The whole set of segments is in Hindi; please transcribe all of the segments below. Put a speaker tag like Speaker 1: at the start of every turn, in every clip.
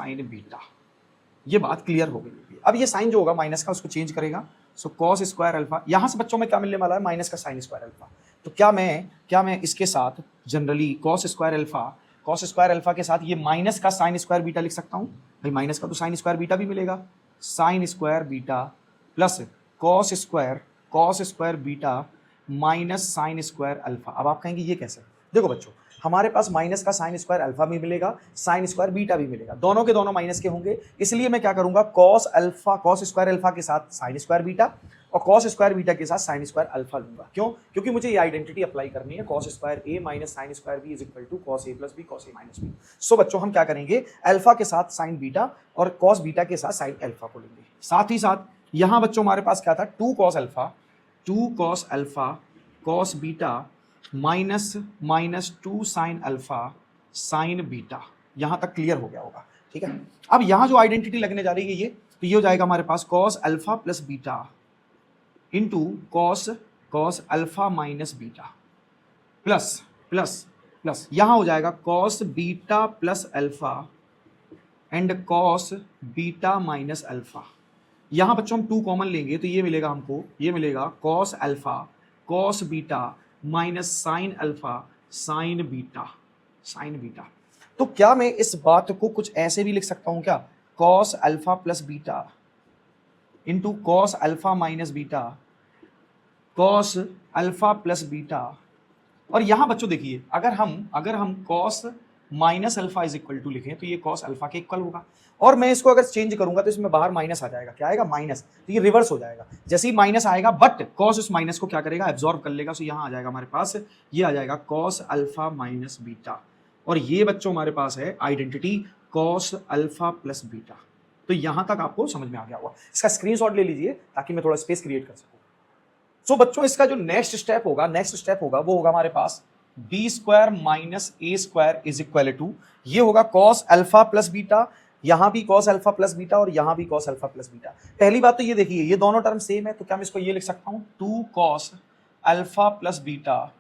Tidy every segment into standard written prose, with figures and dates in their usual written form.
Speaker 1: Sign beta. ये बात क्लियर हो गई। अब ये साइन जो होगा माइनस का उसको चेंज करेगा, सो कॉस स्क्वायर अल्फा। यहां से बच्चों में क्या मिलने वाला है, माइनस का साइन स्क्वायर अल्फा। तो क्या मैं इसके साथ जनरली कॉस स्क्वायर अल्फा के साथ ये माइनस का साइन स्क्वायर बीटा लिख सकता हूं भाई। माइनस का तो साइन स्क्वायर बीटा भी मिलेगा, sine square beta plus cos square beta minus sine square alpha. अब आप कहेंगे ये कैसे? देखो बच्चों, हमारे पास माइनस का साइन स्क्वायर अल्फा भी मिलेगा, साइन स्क्वायर बीटा भी मिलेगा, दोनों के दोनों माइनस के होंगे। इसलिए मैं क्या करूंगा, कॉस स्क्वायर अल्फा के साथ साइन स्क्वायर बीटा और कॉस स्क्वायर बीटा के साथ साइन स्क्वायर अल्फा लूंगा। क्यों? क्योंकि मुझे ये आइडेंटिटी अप्लाई करनी है, cos square A minus sine square B is equal to cos A plus B cos A minus B. So बच्चों हम क्या करेंगे, अल्फा के साथ साइन बीटा और कॉस बीटा के साथ साइन अल्फा को लेंगे। साथ ही साथ यहां बच्चों हमारे पास क्या था, two cos alpha cos beta minus two sin alpha sin beta. यहां तक क्लियर हो गया होगा, ठीक है। अब यहां जो आइडेंटिटी लगने जा रही है ये, तो ये हो जाएगा हमारे पास cos alpha plus beta into cos alpha minus beta plus यहां हो जाएगा cos beta plus alpha and cos beta minus alpha. यहां बच्चों हम टू कॉमन लेंगे तो ये मिलेगा हमको, ये मिलेगा cos alpha cos beta minus sign alpha sin beta. तो क्या मैं इस बात को कुछ ऐसे भी लिख सकता हूं क्या, cos alpha plus beta into cos alpha minus beta cos alpha plus beta. और यहां बच्चों देखिए, अगर हम cos minus alpha is equal to लिखें तो ये कॉस अल्फा के इक्वल होगा। और मैं इसको अगर चेंज करूंगा तो इसमें बाहर माइनस आ जाएगा, क्या आएगा, माइनस। तो ये रिवर्स हो जाएगा, जैसे ही माइनस आएगा बट कॉस उस माइनस को क्या करेगा, एब्जॉर्ब कर लेगा। सो यहां आ जाएगा हमारे पास, ये आ जाएगा कॉस अल्फा माइनस बीटा। और ये बच्चों हमारे पास है identity cos alpha plus beta. तो यहां तक आपको समझ में आ गया होगा। इसका स्क्रीनशॉट ले लीजिए ताकि मैं थोड़ा स्पेस क्रिएट कर सकूं। सो बच्चों इसका जो नेक्स्ट स्टेप होगा वो होगा हमारे पास B square minus A square is equal to, ये होगा कॉस अल्फा प्लस बीटा, यहां भी कॉस अल्फा प्लस बीटा और यहां भी कॉस अल्फा प्लस बीटा। पहली बात तो ये देखिए, ये दोनों टर्म सेम है, तो क्या मैं इसको ये लिख सकता हूं, two cos alpha plus beta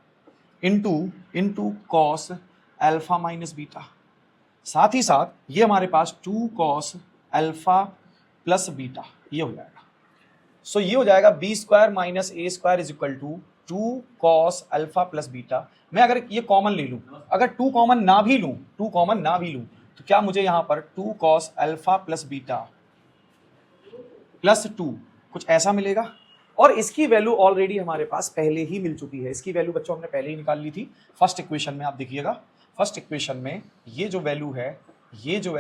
Speaker 1: into cos alpha minus beta. साथ ही साथ ये हमारे पास two cos alpha plus beta ये हो जाएगा। सो ये हो जाएगा B square minus A square is equal to two cos alpha plus beta. मैं अगर ये कॉमन ले लूं, अगर टू कॉमन ना भी लूं तो क्या मुझे यहां पर two cos alpha plus beta plus two कुछ ऐसा मिलेगा। और इसकी वैल्यू ऑलरेडी हमारे पास पहले ही मिल चुकी है। इसकी वैल्यू बच्चों हमने पहले ही निकाल ली थी फर्स्ट इक्वेशन में। आप देखिएगा फर्स्ट इक्वेशन में ये जो वैल्यू है, ये जो वैल्यू